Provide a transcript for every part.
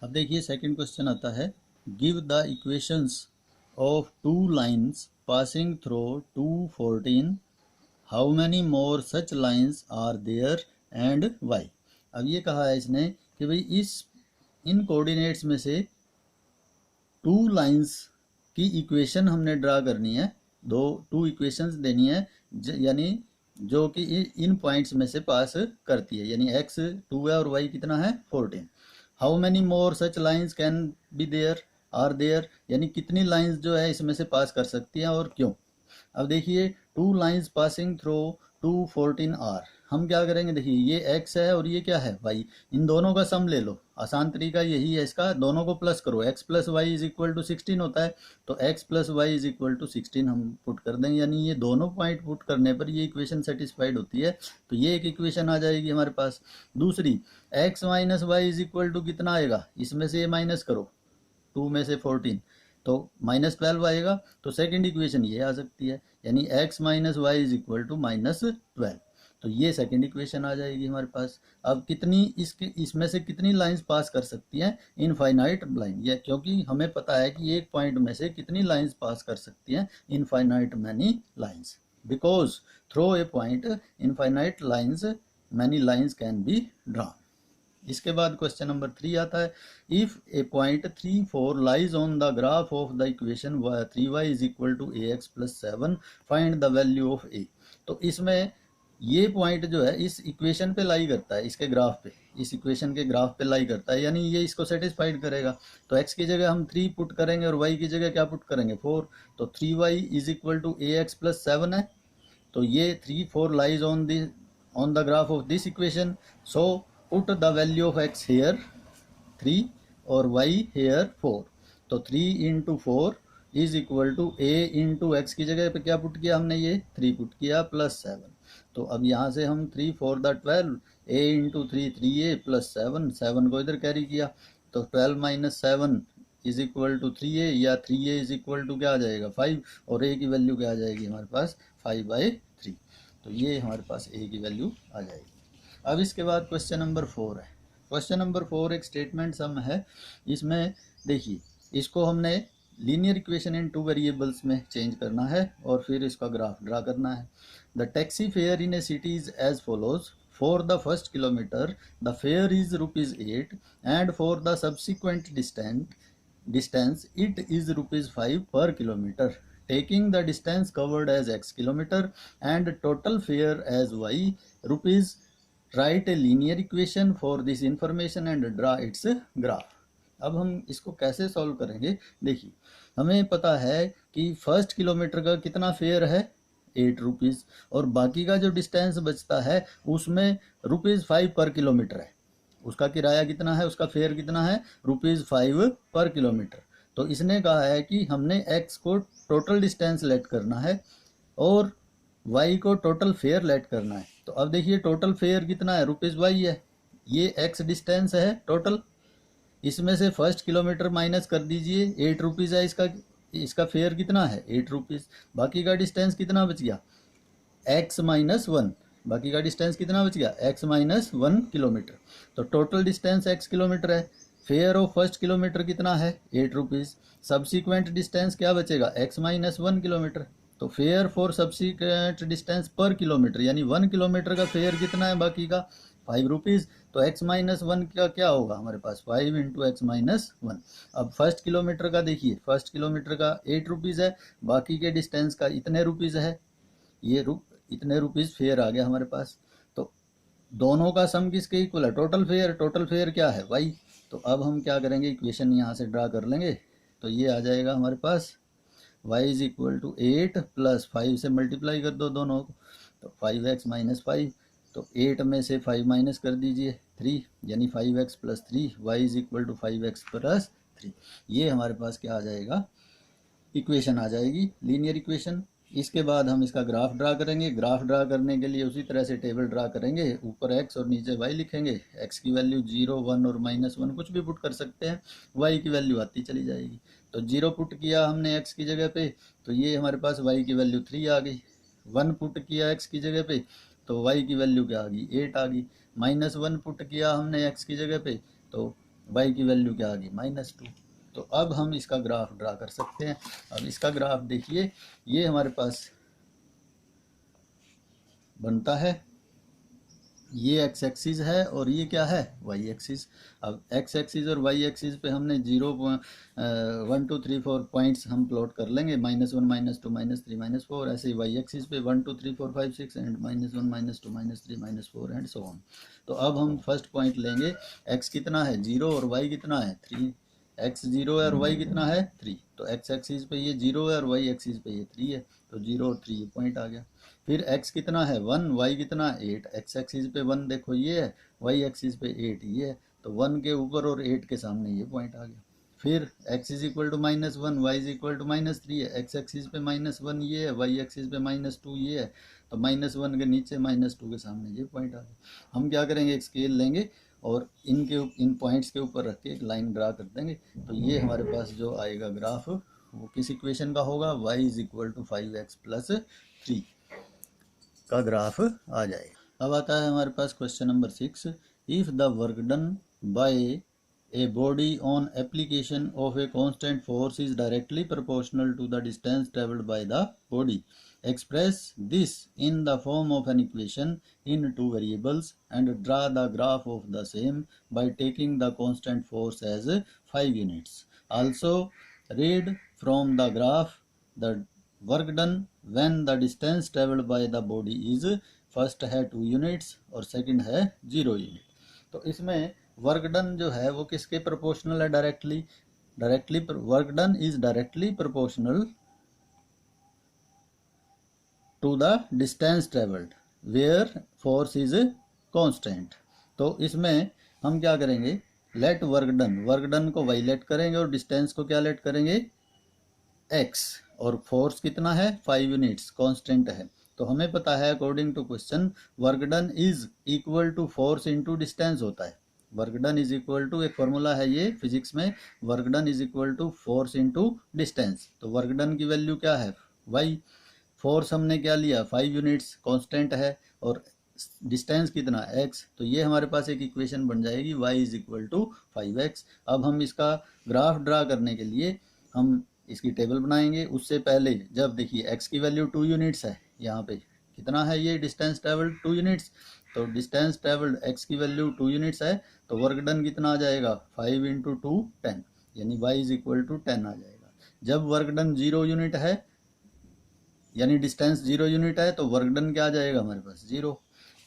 अब देखिए second question आता है, give the equations of two lines passing through 214, how many more such lines are there and why. अब ये कहा है इसने कि भाई इन कोऑर्डिनेट्स में से टू लाइंस की इक्वेशन हमने ड्रा करनी है, टू इक्वेशंस देनी है, यानी जो कि इन पॉइंट्स में से पास करती है, यानी x 2 है और y कितना है 14। How many more such lines can be there are there, यानी कितनी लाइंस जो है इसमें से पास कर सकती हैं और क्यों। अब देखिए two lines passing through 214 are, हम क्या करेंगे, देखिए ये x है और ये क्या है y, इन दोनों का सम ले लो। आसान तरीका यही है इसका, दोनों को प्लस करो, x plus y is equal to 16 होता है, तो x plus y is equal to 16 हम पुट कर देंगे, यानी ये दोनों पॉइंट पुट करने पर ये इक्वेशन सेटिस्फाइड होती है। तो ये एक इक्वेशन आ जाएगी हमारे पास। दूसरी x minus y is equal to कितना आएगा, इसमें से ये माइनस करो 2 में से 14 तो -12 आएगा, तो सेकंड इक्वेशन ये आ सकती है, यानी x minus y is equal to -12, तो ये सेकंड इक्वेशन आ जाएगी हमारे पास। अब कितनी इसमें से कितनी लाइंस पास कर सकती हैं, इनफाइनाइट लाइन, या क्योंकि हमें पता है कि एक पॉइंट में से कितनी लाइंस पास कर सकती हैं, infinite many lines, because through a point infinite lines many lines can be drawn. इसके बाद क्वेश्चन नंबर 3 आता है, if a point 3 4 lies on the graph of the equation 3y is equal to ax plus 7 find the value of a। तो इसमें ये point जो है इस इक्वेशन पे लाई करता है, इसके ग्राफ पे, इस इक्वेशन के ग्राफ पे लाई करता है, यानी ये इसको सेटिस्फाइड करेगा। तो x की जगह हम 3 पुट करेंगे और y की जगह क्या पुट करेंगे 4, तो 3y is equal to ax plus 7 है, तो ये 3 4 lies on the graph of this equation, so put the value of x here 3 और y here 4, तो 3 into 4 is equal to a into x की जगह पे क्या पुट किया हमने, ये 3 पुट किया प्लस 7, तो अब यहाँ से हम 3 4 the 12, a into 3 3a plus 7, 7 को इधर कैरी किया, तो 12 minus 7 is equal to 3a, या 3a इज इक्वल टू क्या आ जाएगा 5, और a की वैल्यू क्या आ जाएगी हमारे पास 5/3, तो ये हमारे पास a की वैल्यू आ जाएगी। अब इसके बाद क्वेश्चन नंबर 4 है। क्वेश्चन नंबर 4 एक स्टेटमेंट सम है, इसमें देखिए इसको हमने लीनियर इक्वेशन इन 2 वेरिएबल्स में चेंज करना है और फिर इसका ग्राफ ड्रा करना है। The taxi fare in a city is as follows, for the first kilometre the fare is ₹8 and for the subsequent distance it is ₹5 per kilometre, taking the distance covered as x kilometer and total fare as y rupees, write a linear equation for this information and draw its graph। अब हम इसको कैसे solve करेंगे, देखिए हमें पता है कि फर्स्ट किलोमीटर का कितना फेयर है ₹8, और बाकी का जो डिस्टेंस बचता है उसमें ₹5 पर किलोमीटर है, उसका किराया कितना है, उसका फेयर कितना है ₹5 पर किलोमीटर। तो इसने कहा है कि हमने x को टोटल डिस्टेंस लेट करना है और y को टोटल फेयर लेट करना है। तो अब देखिए टोटल फेयर कितना है ₹y है, ये x डिस्टेंस है टोटल, इसमें से फर्स्ट किलोमीटर माइनस कर दीजिए, ₹8 है इसका फेयर कितना है ₹8, बाकी का डिस्टेंस कितना बच गया x माइनस 1, बाकी का डिस्टेंस कितना बच गया x माइनस 1 किलोमीटर, तो टोटल डिस्टेंस x किलोमीटर है, फेयर ऑफ फर्स्ट किलोमीटर कितना है ₹8, सब्सिक्वेंट डिस्टेंस क्या बचेगा x माइनस 1 किलोमीटर, तो फेयर फॉर सब्सिक्वेंट डिस्टेंस पर किलोमीटर, यानी 1 किलोमीटर का फेयर कितना है बाकी का ₹5, तो x माइनस 1 का क्या होगा हमारे पास 5 इंटू एक्स माइनस 1। अब फर्स्ट किलोमीटर का देखिए, फर्स्ट किलोमीटर का ₹8 है, बाकी के डिस्टेंस का इतने रुपीज़ है, ये इतने रुपीज़ फेयर आ गया हमारे पास। तो दोनों का सम किसके इक्वल है, टोटल फेयर क्या है y। तो अब हम क्या करेंगे, इक्वेशन यहाँ से ड्रा कर लेंगे, तो ये आ जाएगा हमारे पास y is equal to 8 plus 5 से मल्टीप्लाई कर दो दोनों को, तो 5x माइनस 5, तो 8 में से 5 माइनस कर दीजिए 3, यानी 5x plus 3, y is equal to 5x plus 3, ये हमारे पास क्या आ जाएगा, इक्वेशन आ जाएगी लीनियर इक्वेशन। इसके बाद हम इसका ग्राफ ड्रा करेंगे, ग्राफ ड्रा करने के लिए उसी तरह से टेबल ड्रा करेंगे, ऊपर x और नीचे y लिखेंगे, x की वैल्यू 0 1 और -1 कुछ भी पुट कर सकते हैं, y की वैल्यू आती चली जाएगी, तो 0 पुट किया हमने x की जगह पे, तो ये हमारे पास y की वैल्यू 3 आ गई, 1 पुट किया x की जगह पे, तो y की वैल्यू क्या आ गई 8 आ गई, -1 पुट किया हमने x की जगह पे, तो y की वैल्यू क्या आ गई -2। तो अब हम इसका ग्राफ ड्रा कर सकते हैं। अब इसका ग्राफ देखिए, ये हमारे पास बनता है, ये एक्स एक्सिस है और ये क्या है वाई एक्सिस। अब एक्स एक्सिस और वाई एक्सिस पे हमने 0 1 2 3 4 पॉइंट्स हम प्लॉट कर लेंगे, -1 -2 -3 -4। ऐसे ही वाई एक्सिस पे 1 2 3 4 5 6 एंड -1 -2 -3 -4 एंड सो ऑन। तो अब हम फर्स्ट पॉइंट लेंगे, एक्स कितना है 0 और वाई कितना है 3। एक्स 0 है और वाई कितना है 3। तो एक्स एक्सिस पे ये 0 है और वाई एक्सिस पे ये 3 है, तो 0 और 3 ये पॉइंट आ गया। फिर x कितना है 1, y कितना 8। x एक्सिस पे 1 देखो ये है, y एक्सिस पे 8 ये है, तो 1 के ऊपर और 8 के सामने ये पॉइंट आ गया। फिर x is equal to -1, y is equal to -3 है, x एक्सिस पे -1 ये है, y एक्सिस पे -2 ये है, तो -1 के नीचे -2 के सामने ये पॉइंट आ गया। हम क्या करेंगे, एक स्केल लेंगे और इन पॉइंट्स के ऊपर रख के एक लाइन ड्रा कर देंगे। तो ये हमारे पास जो आएगा ग्राफ वो किस इक्वेशन का होगा, y is equal to 5x + 3 का ग्राफ आ जाएगा। अब आता है हमारे पास question number 6। If the work done by a body on application of a constant force is directly proportional to the distance travelled by the body, express this in the form of an equation in two variables and draw the graph of the same by taking the constant force as 5 units. Also read from the graph the work done when the distance traveled by the body is first है 2 units और second है 0 unit. तो इसमें work done जो है वो किसके proportional है, directly work done is directly proportional to the distance travelled where force is constant. तो इसमें हम क्या करेंगे, लेट वर्क डन को वाई लेट करेंगे और डिस्टेंस को क्या लेट करेंगे x, और फोर्स कितना है 5 यूनिट्स कांस्टेंट है। तो हमें पता है according to question work done is equal to force into distance होता है। Work done is equal to, एक फॉर्मूला है ये फिजिक्स में, work done is equal to force into distance. तो वर्क डन की वैल्यू क्या है y, फोर्स हमने क्या लिया 5 यूनिट्स कांस्टेंट है और डिस्टेंस कितना x। तो ये हमारे पास एक इक्वेशन बन जाएगी y is equal to 5x। अब हम इसका ग्राफ ड्रा करने के लिए हम इसकी टेबल बनाएंगे। उससे पहले जब देखिए x की वैल्यू 2 यूनिट्स है, यहाँ पे कितना है ये डिस्टेंस ट्रेवल्ड 2 यूनिट्स। तो डिस्टेंस ट्रेवल्ड x की वैल्यू 2 यूनिट्स है, तो वर्क डन कितना आ जाएगा 5 × 2 10, यानी y इज इक्वल टू 10 आ जाएगा। जब वर्क डन 0 यूनिट है यानी डिस्टेंस 0 यूनिट है, तो वर्क डन क्या आ जाएगा हमारे पास 0।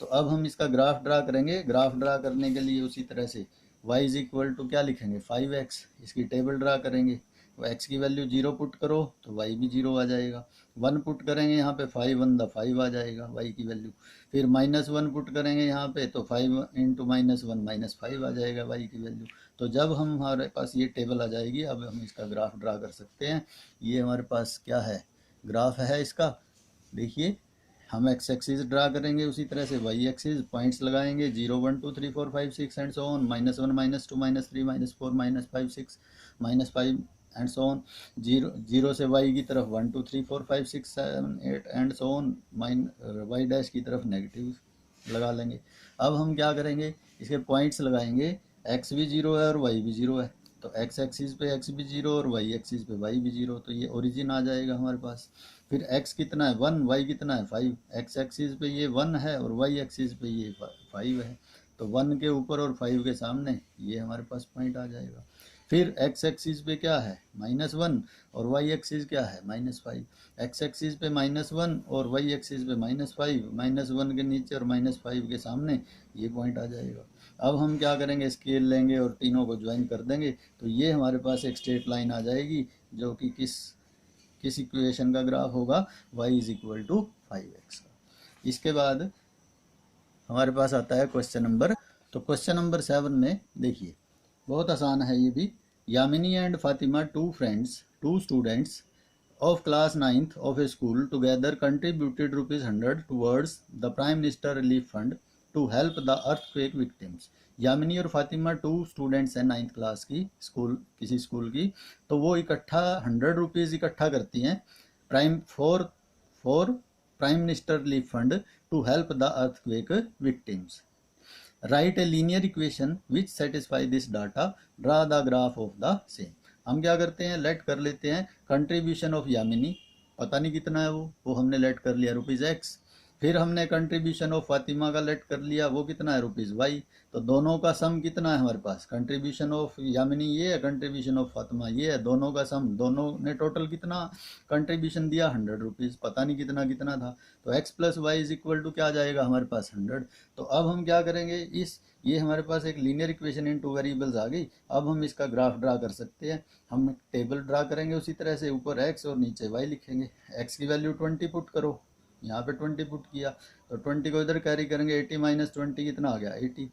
तो अब हम इसका ग्राफ ड्रा करेंगे। ग्राफ ड्रा करने के लिए उसी तरह से y इज इक्वल टू क्या लिखेंगे 5x, इसकी टेबल ड्रा करेंगे। तो x की वैल्यू 0 पुट करो तो y भी 0 आ जाएगा। 1 पुट करेंगे यहाँ पे 5 1 5 आ जाएगा y की वैल्यू। फिर -1 पुट करेंगे यहाँ पे तो 5 × -1 -5 आ जाएगा y की वैल्यू। तो जब हमारे पास ये टेबल आ जाएगी, अब हम इसका ग्राफ ड्रा कर सकते हैं। ये हमारे पास क्या है, ग्राफ है इसका। देखिए हम एक्स एक्सिस ड्रा करेंगे, उसी तरह से वाई एक्सिस पॉइंट्स लगाएंगे 0 1 2 3 4 5 6 and so on, -1 -2 -3 -4 -5 6 -5 and so on. 0 से y की तरफ 1 2 3 4 5 6 7 8 and so on, y dash की तरफ नेगेटिव लगा लेंगे। अब हम क्या करेंगे, इसके पॉइंट्स लगाएंगे, x भी 0 है और y भी 0 है, तो x एक्सिस पे x भी 0 और y एक्सिस पे y भी 0, तो ये ओरिजिन आ जाएगा हमारे पास। फिर x कितना है 1, y कितना है 5, x एक्सिस पे ये 1 है और y एक्सिस पे ये 5 है, तो 1 के ऊपर और 5 के सामने ये हमारे पास पॉइंट आ जाएगा। फिर x एक्सिस पे क्या है -1 और y एक्सिस क्या है -5, x एक्सिस पे -1 और y एक्सिस पे -5, -1 के नीचे और -5 के सामने ये पॉइंट आ जाएगा। अब हम क्या करेंगे, स्केल लेंगे और तीनों को ज्वाइन कर देंगे, तो ये हमारे पास एक स्ट्रेट लाइन आ जाएगी जो कि किस इक्वेशन का ग्राफ होगा, y is equal to 5x। इसके बाद हमारे पास आता है क्वेश्चन नंबर, तो क्वेश्चन नंबर 7 में देखिए बहुत आसान है ये भी। Yamini and Fatima, 2 friends, 2 students of class 9th of a school together contributed ₹100 towards the Prime Minister Relief Fund to help the earthquake victims। Yamini और फातिमा 2 स्टूडेंट्स हैं 9th क्लास की, किसी स्कूल की, तो वो इकट्ठा 100 रुपीज़ इकट्ठा करती हैं for prime minister relief fund to help the earthquake victims. Write a linear equation which satisfy this data, draw the graph of the same. हम क्या करते हैं, लेट कर लेते हैं कंट्रीब्यूशन ऑफ यामिनी, पता नहीं कितना है वो हमने लेट कर लिया ₹X। फिर हमने कंट्रीब्यूशन ऑफ फातिमा का लेट कर लिया, वो कितना है ₹Y। तो दोनों का सम कितना है हमारे पास, कंट्रीब्यूशन ऑफ यामिनी ये है, कंट्रीब्यूशन ऑफ फातिमा ये है, दोनों का सम, दोनों ने टोटल कितना कंट्रीब्यूशन दिया ₹100, पता नहीं कितना कितना था। तो x plus y is equal to क्या आ जाएगा हमारे पास 100। तो अब हम क्या करेंगे, ये हमारे पास एक linear equation in two variables आ गई। अब हम इसका ग्राफ ड्रा कर सकते हैं। हम टेबल ड्रा करेंगे उसी तरह से, ऊपर x और नीचे y लिखेंगे। x की वैल्यू 20 पुट करो, यहाँ पे 20 पुट किया तो 20 को इधर कैरी करेंगे, 80 माइनस 20 कितना आ गया 80।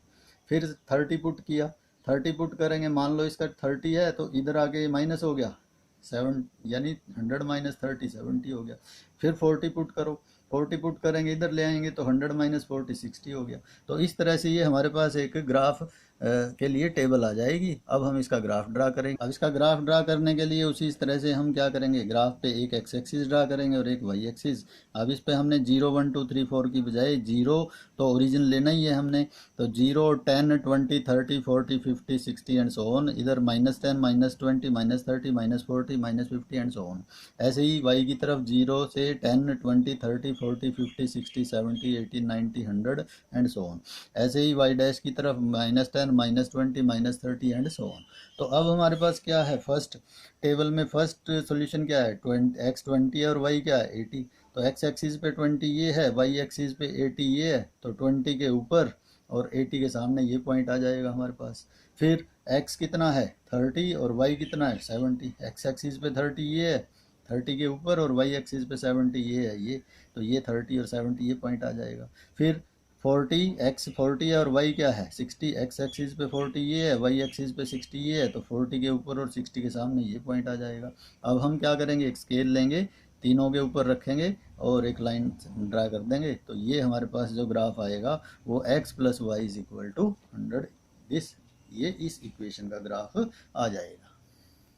फिर 30 पुट किया, 30 पुट करेंगे, मान लो इसका 30 है तो इधर आके माइनस हो गया 7, यानी 100 माइनस 30 70 हो गया। फिर 40 पुट करो, 40 पुट करेंगे इधर ले आएंगे तो 100 माइनस 40 60 हो गया। तो इस तरह से ये हमारे पास एक ग्राफ के लिए टेबल आ जाएगी। अब हम इसका ग्राफ ड्रा करेंगे। अब इसका ग्राफ ड्रा करने के लिए उसी इस तरह से हम क्या करेंगे, ग्राफ पे एक एक्स एक्सिस ड्रा करेंगे और एक वाई एक्सिस। अब इस पे हमने 0 1 2 3 4 की बजाय 0 तो ओरिजिन लेना ही है हमने, तो 0 10 20 30 40 50 60 एंड सो ऑन। इधर -10 -20 -30 -40 -50 एंड सो ऑन। ऐसे ही वाई की तरफ 0 से 10 20 30 40 50 60 70 80 90 100 एंड सो ऑन। ऐसे ही वाई डैश की तरफ -10 -20 -30 एंड सो ऑन। तो अब हमारे पास क्या है, फर्स्ट टेबल में फर्स्ट सॉल्यूशन क्या है, x 20 है और y क्या है 80। तो x एक्सिस पे 20 ये है, y एक्सिस पे 80 ये है, तो 20 के ऊपर और 80 के सामने ये पॉइंट आ जाएगा हमारे पास। फिर x कितना है 30 और y कितना है 70। x एक्सिस पे 30 ये है, 30 के ऊपर, और y एक्सिस पे 70 ये है ये, तो ये 30 और 70 ये पॉइंट आ जाएगा। फिर 40 x 40 है और y क्या है 60। x एक्सिस पे 40 ये है, y एक्सिस पे 60 ये है, तो 40 के ऊपर और 60 के सामने ये पॉइंट आ जाएगा। अब हम क्या करेंगे, एक स्केल लेंगे, तीनों के ऊपर रखेंगे और एक लाइन ड्रा कर देंगे। तो ये हमारे पास जो ग्राफ आएगा वो x plus y is equal to 100, ये इस इक्वेशन का ग्राफ आ जाएगा।